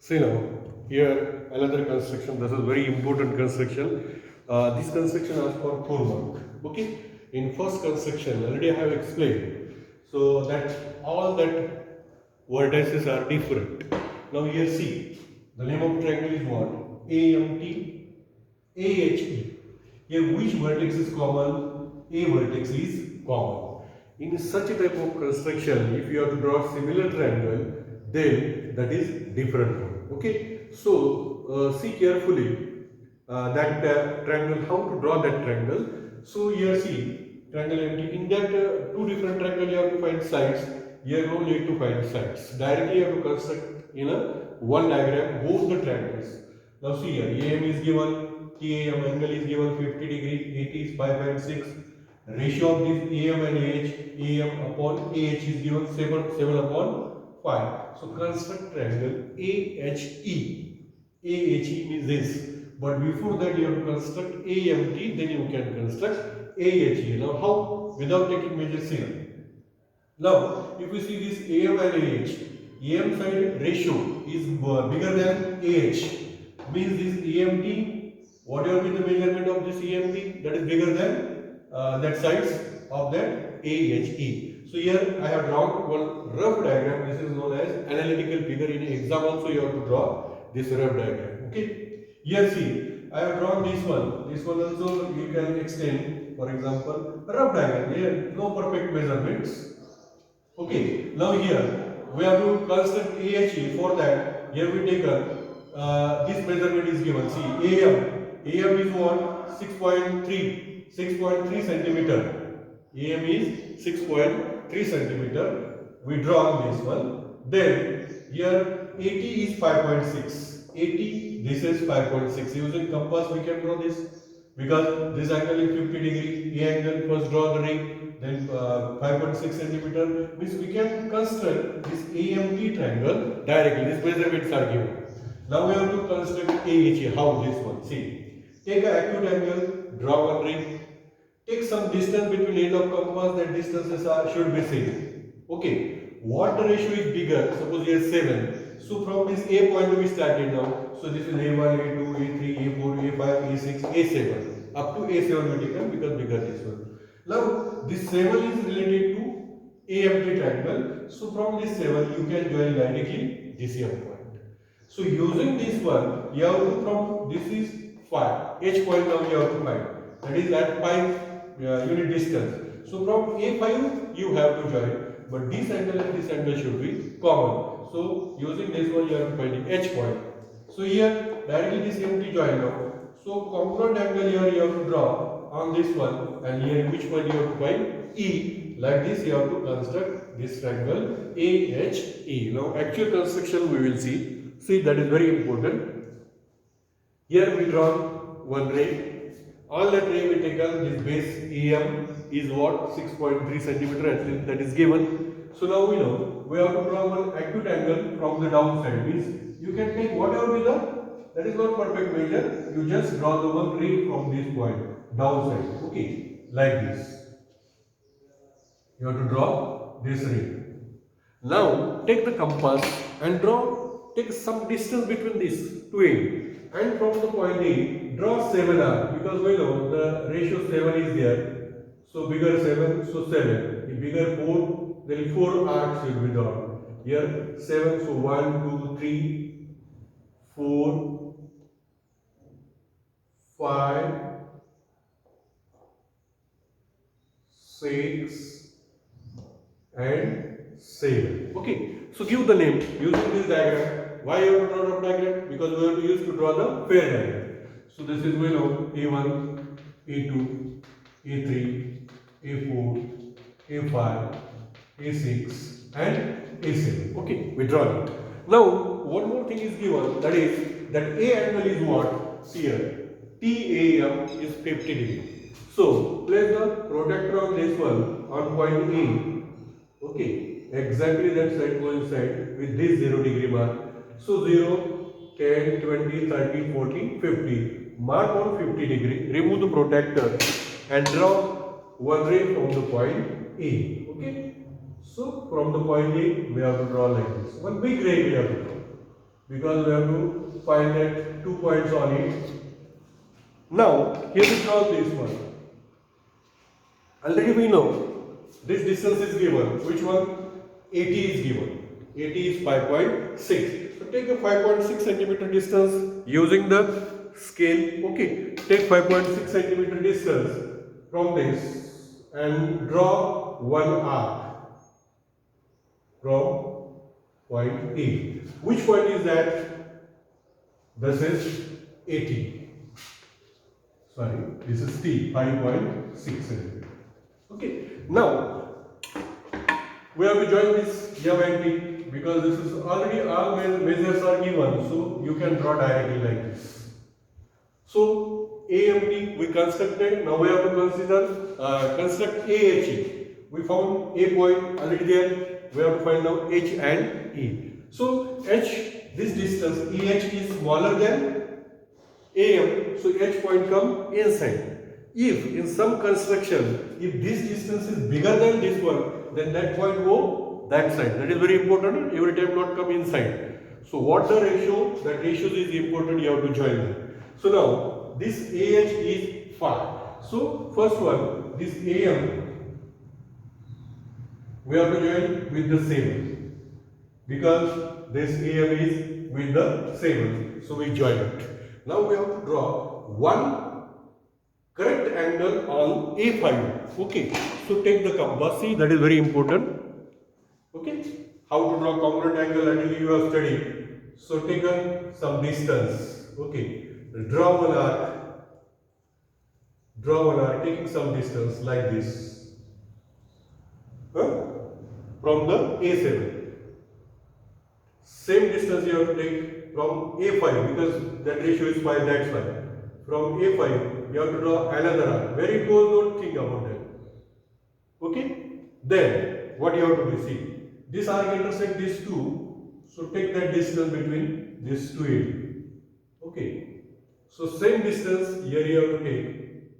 See now, here another construction. This is very important construction. This construction asks for 4 mark. Okay. In first construction, already I have explained. So that all that vertices are different. Now here see, the name of triangle is what? AMT, AHE. Here which vertex is common? A vertex is common. In such a type of construction, if you have to draw similar triangle, then that is different one. Okay. So see carefully that triangle, how to draw that triangle. So here see triangle empty. In that two different triangle you have to find sides. Here no need to find sides. Directly you have to construct in a one diagram both the triangles. Now see here, AM is given, TAM angle is given 50 degree, 80 is 5.6. Ratio of this AM and AM upon AH is given 7 upon 5. So construct triangle AHE. AHE means this. But before that you have to construct AMT, then you can construct AHE. Now how? Without taking measures here. Now, if you see this AM and AH, AM side ratio is bigger than AH. Means this EMT, whatever be the measurement of this EMT, that is bigger than that size of that AHE. So here I have drawn one rough diagram. This is known as analytical figure. In exam also you have to draw this rough diagram. Okay. Here see, I have drawn this one. This one also you can extend. For example, rough diagram. Here no perfect measurements. Okay, now here we have to construct AHE. For that, here we take this measurement is given. See, AM is what? 6.3 centimeter. AM is 6.3 centimeter. We draw this one. Then here 80 is 5.6. 80, this is 5.6. Using compass we can draw this because this angle is 50 degree. A angle, first draw the ring, then 5.6 centimeter, means we can construct this AMT triangle directly. These measurements are given. Now we have to construct AHE. How this one? See, take an acute angle, draw one ring, take some distance between end of compass. That distances should be same. Okay, what the ratio is bigger? Suppose here 7. So from this A point we started now. So this is A1, A2, A3, A4, A5, A6, A7. Up to A7 we taken because bigger this one. Now this 7 is related to AMT triangle. So from this 7 you can join directly this M point. So using this one, you have to from this is 5. H point now you have to find. That is at 5 unit distance. So from A5 you have to join. But this angle and this angle should be common. So using this one you have to find the H point. So here directly this empty join now. So congruent angle here you have to draw on this one, and here which one you have to find? E. Like this you have to construct this triangle AHE. Now actual construction we will see. See, that is very important. Here we draw one ray. On that ray we take this base AM is what? 6.3 centimeter, at least that is given. So now we know we have to draw one acute angle from the downside. Means you can take whatever be that is not perfect measure. You just draw the one ray from this point downside. Okay, like this. You have to draw this ray. Now take the compass and take some distance between these two ends. And from the point A, draw 7R because we know the ratio 7 is there. So bigger 7, so 7. If bigger 4, then 4 arcs will be drawn. Here 7, so 1, 2, 3, 4, 5, 6, and 7. Okay, so give the name using this diagram. Why you have to draw a diagram? Because we have to use to draw the fair diagram. So this is we know A1, A2, A3, A4, A5, A6 and A7. Okay, we draw it. Now one more thing is given, that is that A angle is what? See here, TAM is 50 degree. So place the protractor of this one on point A. Okay, exactly that side coincide with this 0 degree mark. So 0, 10, 20, 30, 40, 50. Mark on 50 degree, remove the protractor and draw one ray from the point A. Okay. So from the point A we have to draw like this. One big ray we have to draw. because we have to find that 2 points on it. Now, here we draw this one. Already we know this distance is given. Which one? 80 is given. 80 is 5.6. So take a 5.6 centimeter distance using the scale. Okay, take 5.6 centimeter distance from this and draw one arc from point A. Which point is that? This is 80. Sorry, this is T, 5.6 centimeter. Okay, now we have to join this M and T because this is already all measures are given, so you can draw directly like this. So A and T we constructed. Now we have to construct AHE. We found A point already there. We have to find now H and E. So H, this distance EH is smaller than AM, so H point come inside. If in some construction, if this distance is bigger than this one, then that point go that side. That is very important. Every time not come inside. So what the ratio? That ratio is important. You have to join them. So now this AH is 5. So first one, this AM, we have to join with the 7 because this AM is with the 7. So we join it. Now we have to draw one correct angle on A5. Okay. So take the compass. See, that is very important. Okay. How to draw congruent angle until you have studied. So take some distance. Okay. Draw one arc. Draw one arc taking some distance like this. From the A7. Same distance you have to take from A5 because that ratio is 5, that's why. From A5 you have to draw another arc. Very close, don't think about that. Okay? Then what you have to do, see, this arc intersect these two, so take that distance between these two edges. Okay? So same distance here you have to take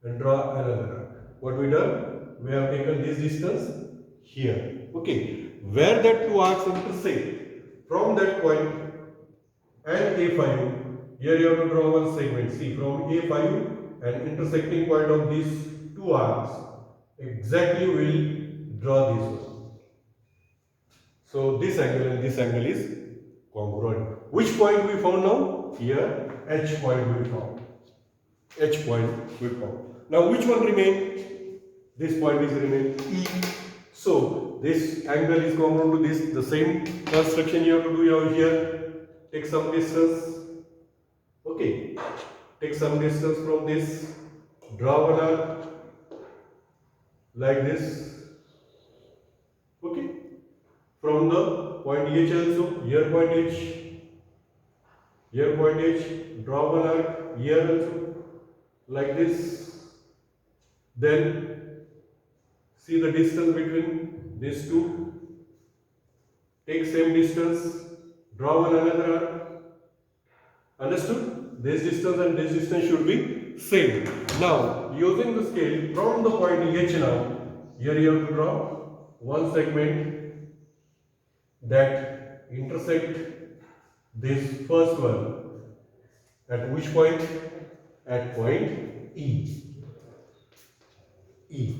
and draw another arc. What we done? We have taken this distance here. Okay? Where that two arcs intersect, from that point and A5, here you have to draw one segment. See, from A5 and intersecting point of these two arcs, exactly we will draw this one. So this angle and this angle is congruent. Which point we found now? Here, H point we found. H point we found. Now which one remain? This point is remain E. So this angle is congruent to this. The same construction you have to do over here. Take some distance. Okay. Take some distance from this. Draw one arc like this. Okay. From the point H also. Here point H. Here point H. Draw one arc here also. Like this. Then see the distance between these two. Take same distance. Draw one another arc. Understood? This distance and this distance should be same. Now, using the scale from the point H now, here you have to draw one segment that intersect this first one. At which point? At point E. E.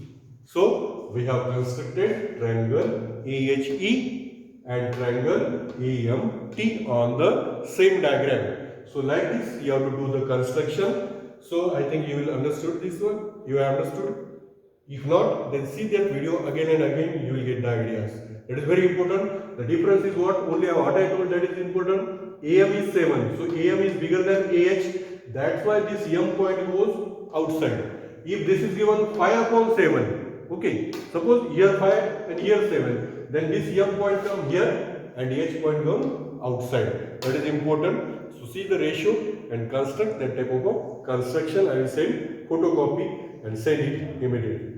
So, we have constructed triangle AHE and triangle AMT on the same diagram. So, like this, you have to do the construction. So, I think you will understood this one. You have understood. If not, then see that video again and again. You will get the ideas. That is very important. The difference is what? Only what I told that is important. AM is 7. So, AM is bigger than AH. That's why this M point goes outside. If this is given 5 upon 7, okay, suppose here 5 and here 7, then this M point come here and H point come outside. That is important. So see the ratio and construct that type of construction. I will send photocopy and send it immediately.